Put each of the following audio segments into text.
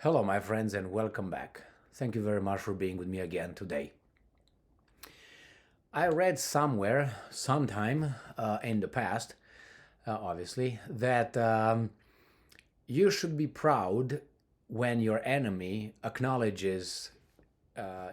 Hello, my friends, and welcome back. Thank you very much for being with me again today. I read somewhere, sometime in the past, obviously, that you should be proud when your enemy acknowledges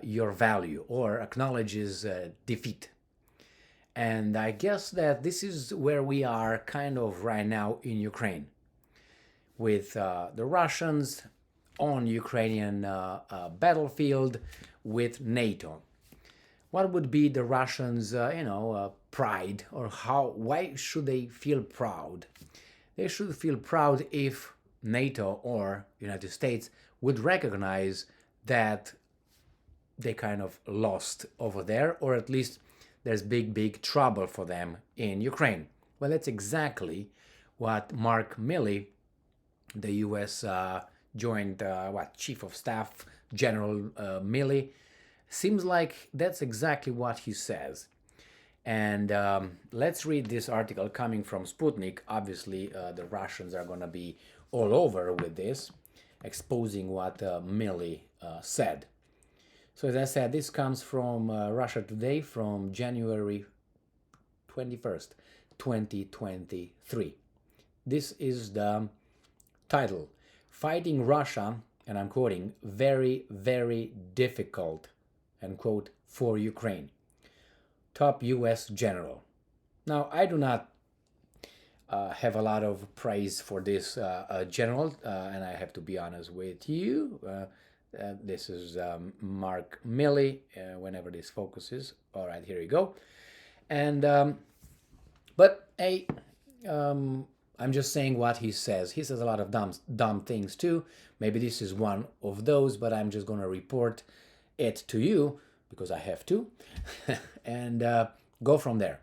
your value or acknowledges defeat. And I guess that this is where we are kind of right now in Ukraine, with the Russians on Ukrainian battlefield with NATO. What would be the Russians, pride, or how? Why should they feel proud? They should feel proud if NATO or United States would recognize that they kind of lost over there, or at least there's big trouble for them in Ukraine. Well, that's exactly what Mark Milley, the U.S. Joint Chief of Staff General Milley, seems like that's exactly what he says. And let's read this article coming from Sputnik. Obviously, the Russians are going to be all over with this, exposing what Milley said. So, as I said, this comes from Russia Today from January 21st, 2023. This is the title: Fighting Russia, and I'm quoting, very difficult, end quote, for Ukraine. Top US general. Now, I do not have a lot of praise for this general, and I have to be honest with you. This is Mark Milley, whenever this focuses. All right, here we go. And, but hey, I'm just saying what he says. He says a lot of dumb things too. Maybe this is one of those, but I'm just going to report it to you because I have to, and go from there.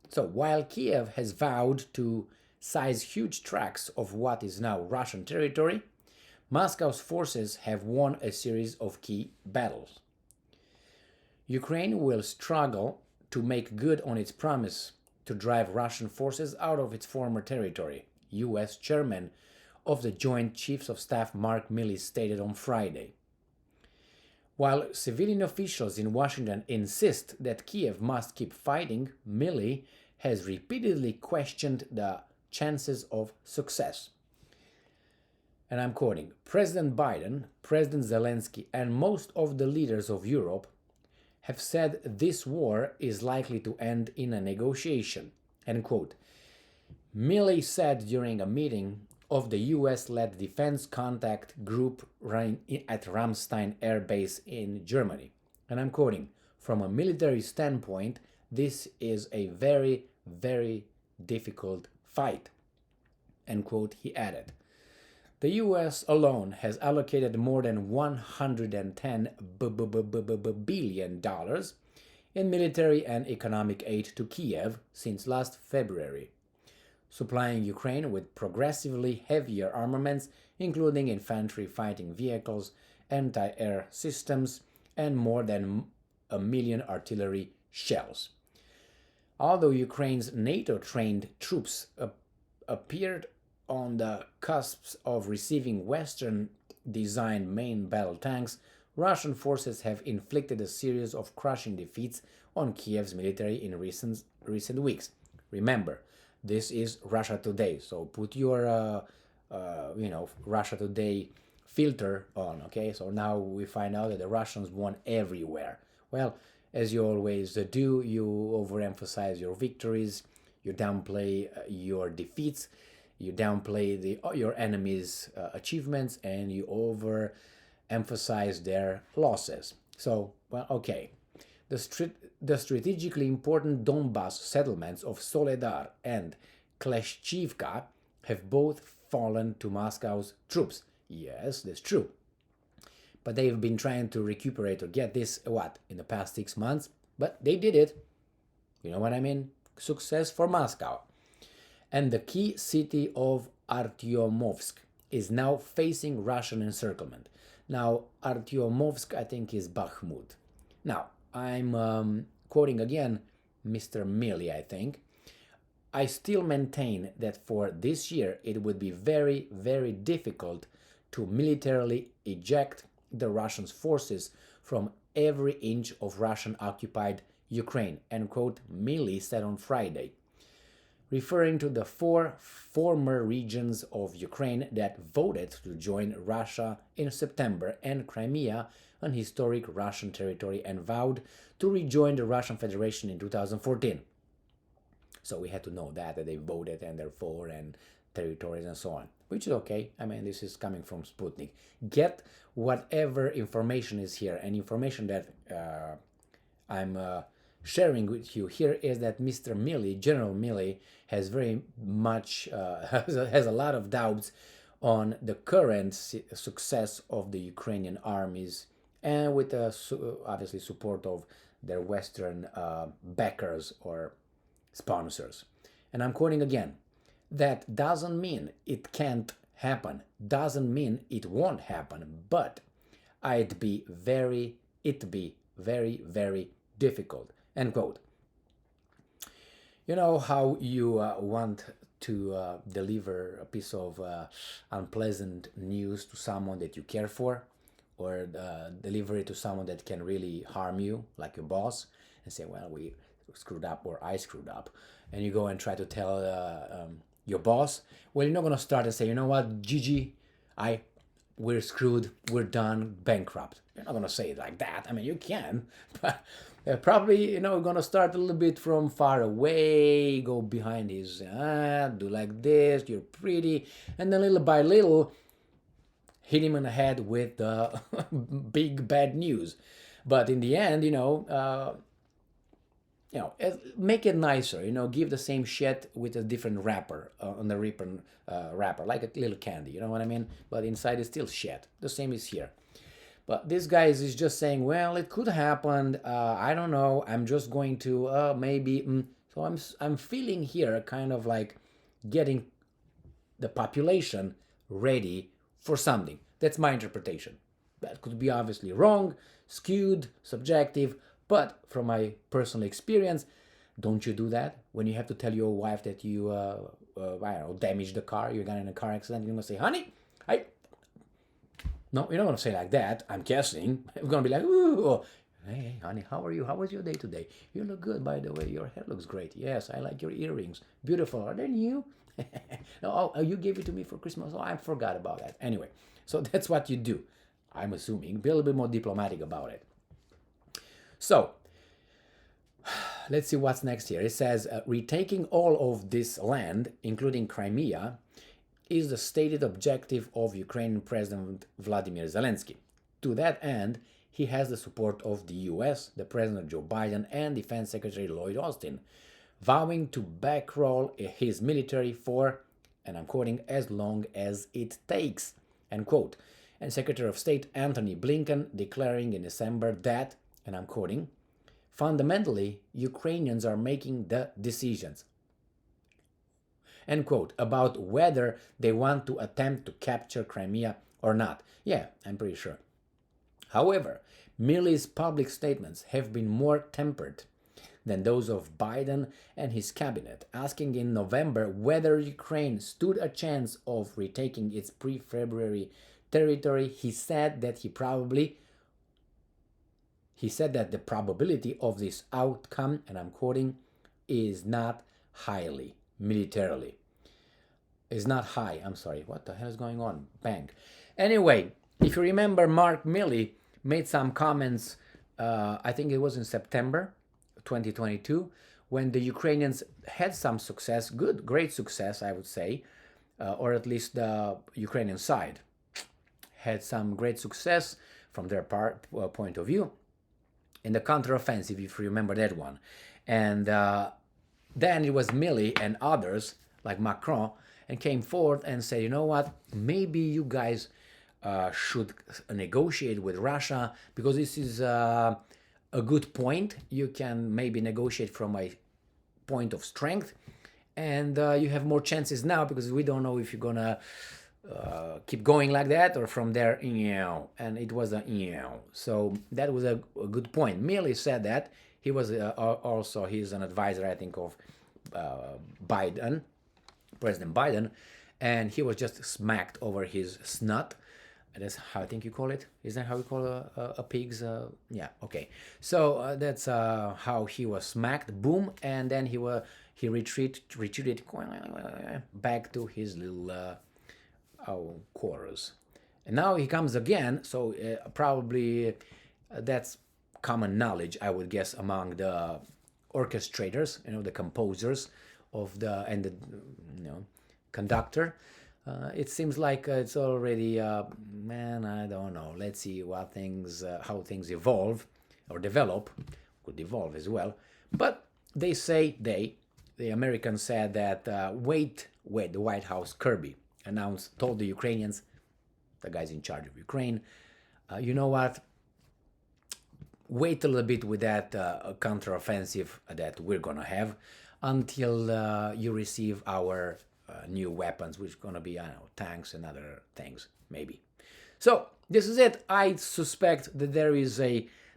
So while Kiev has vowed to seize huge tracts of what is now Russian territory, Moscow's forces have won a series of key battles. Ukraine will struggle to make good on its promise to drive Russian forces out of its former territory, U.S. Chairman of the Joint Chiefs of Staff Mark Milley stated on Friday. While civilian officials in Washington insist that Kiev must keep fighting, Milley has repeatedly questioned the chances of success. And I'm quoting: President Biden, President Zelensky, and most of the leaders of Europe have said this war is likely to end in a negotiation, end quote. Milley said during a meeting of the US-led Defense Contact Group at Ramstein Air Base in Germany. And I'm quoting: from a military standpoint, this is a very difficult fight, end quote, he added. The US alone has allocated more than $110 billion in military and economic aid to Kiev since last February, supplying Ukraine with progressively heavier armaments, including infantry fighting vehicles, anti-air systems, and more than 1 million artillery shells. Although Ukraine's NATO-trained troops appeared on the cusp of receiving Western-designed main battle tanks, Russian forces have inflicted a series of crushing defeats on Kiev's military in recent weeks. Remember, this is Russia Today, so put your, Russia Today filter on, okay? So now we find out that the Russians won everywhere. Well, as you always do, you overemphasize your victories, you downplay your defeats, you downplay your enemy's achievements, and you overemphasize their losses. So, well, okay. The strategically important Donbas settlements of Soledar and Kleshchivka have both fallen to Moscow's troops. Yes, that's true. But they've been trying to recuperate or get this, in the past 6 months? But they did it. You know what I mean? Success for Moscow. And the key city of Artyomovsk is now facing Russian encirclement. Now, Artyomovsk, I think, is Bakhmut. Now, I'm quoting again Mr. Milley, I think. I still maintain that for this year it would be very difficult to militarily eject the Russian forces from every inch of Russian-occupied Ukraine, end quote, Milley said on Friday, referring to the 4 former regions of Ukraine that voted to join Russia in September and Crimea, an historic Russian territory, and vowed to rejoin the Russian Federation in 2014. So we had to know that they voted and therefore and territories and so on, which is okay. I mean, this is coming from Sputnik. Get whatever information is here, and information that I'm sharing with you here is that Mr. Milley, General Milley, has very much has a lot of doubts on the current success of the Ukrainian armies, and with obviously support of their Western backers or sponsors. And I'm quoting again, that doesn't mean it can't happen, doesn't mean it won't happen, but it'd be very, very difficult, end quote. You know how you want to deliver a piece of unpleasant news to someone that you care for, or deliver it to someone that can really harm you, like your boss, and say, well, we screwed up, or I screwed up, and you go and try to tell your boss, well, you're not going to start and say, you know what, Gigi, we're screwed, we're done, bankrupt. You're not going to say it like that. I mean, you can, but probably, you know, going to start a little bit from far away, go behind his, do like this, you're pretty, and then little by little, hit him in the head with the big bad news. But in the end, make it nicer, give the same shit with a different wrapper on the wrapper, like a little candy, you know what I mean? But inside is still shit. The same is here. But this guy is just saying, well, it could happen. I don't know. I'm just going to maybe. So I'm feeling here kind of like getting the population ready for something. That's my interpretation. That could be obviously wrong, skewed, subjective. But from my personal experience, don't you do that? When you have to tell your wife that you, damaged the car, you got in a car accident, you're going to say, honey, No, you're not going to say like that, I'm guessing. You're going to be like, ooh, hey, honey, how are you? How was your day today? You look good, by the way. Your hair looks great. Yes, I like your earrings. Beautiful. Are they new? Oh, you gave it to me for Christmas. Oh, I forgot about that. Anyway, so that's what you do. I'm assuming. Be a little bit more diplomatic about it. So, let's see what's next here. It says, retaking all of this land, including Crimea, is the stated objective of Ukrainian President Vladimir Zelensky. To that end, he has the support of the US, the President Joe Biden, and Defense Secretary Lloyd Austin, vowing to backroll his military for, and I'm quoting, as long as it takes, end quote. And Secretary of State Antony Blinken declaring in December that, and I'm quoting, fundamentally, Ukrainians are making the decisions, end quote, about whether they want to attempt to capture Crimea or not. Yeah, I'm pretty sure. However, Milley's public statements have been more tempered than those of Biden and his cabinet, asking in November whether Ukraine stood a chance of retaking its pre-February territory. He said that the probability of this outcome, and I'm quoting, is not highly militarily. Is not high. I'm sorry. What the hell is going on? Bang. Anyway, if you remember, Mark Milley made some comments, I think it was in September 2022, when the Ukrainians had some success, great success, I would say, or at least the Ukrainian side had some great success from their point of view in the counteroffensive, if you remember that one. And then it was Milley and others, like Macron, and came forth and said, you know what, maybe you guys should negotiate with Russia, because this is a good point. You can maybe negotiate from a point of strength, and you have more chances now, because we don't know if you're gonna keep going like that, or from there, and it was so that was a good point. Milley said that. He was also, he's an advisor, I think, of Biden, President Biden, and he was just smacked over his snot That's how I think you call it. Is that how we call a pig's? Yeah, okay. So that's how he was smacked. Boom, and then he retreated back to his little quarters. And now he comes again. So probably that's common knowledge, I would guess, among the orchestrators, the composers of the and the conductor. It seems like it's already, man, I don't know. Let's see how things evolve or develop. Could evolve as well. But they say, the Americans said that, the White House, Kirby, told the Ukrainians, the guys in charge of Ukraine, you know what? Wait a little bit with that counteroffensive that we're going to have until you receive our new weapons, which are going to be, I don't know, tanks and other things, maybe. So this is it. I suspect that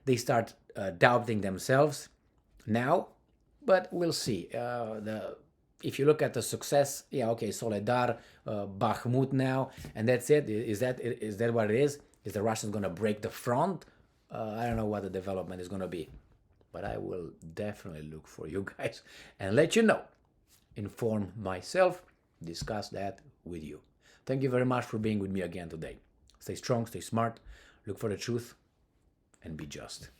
they start doubting themselves now, but we'll see. If you look at the success, yeah, okay, Soledar, Bakhmut now, and that's it. Is that what it is? Is the Russians going to break the front? I don't know what the development is going to be, but I will definitely look for you guys and let you know. Inform myself, discuss that with you. Thank you very much for being with me again today. Stay strong, stay smart, look for the truth, and be just.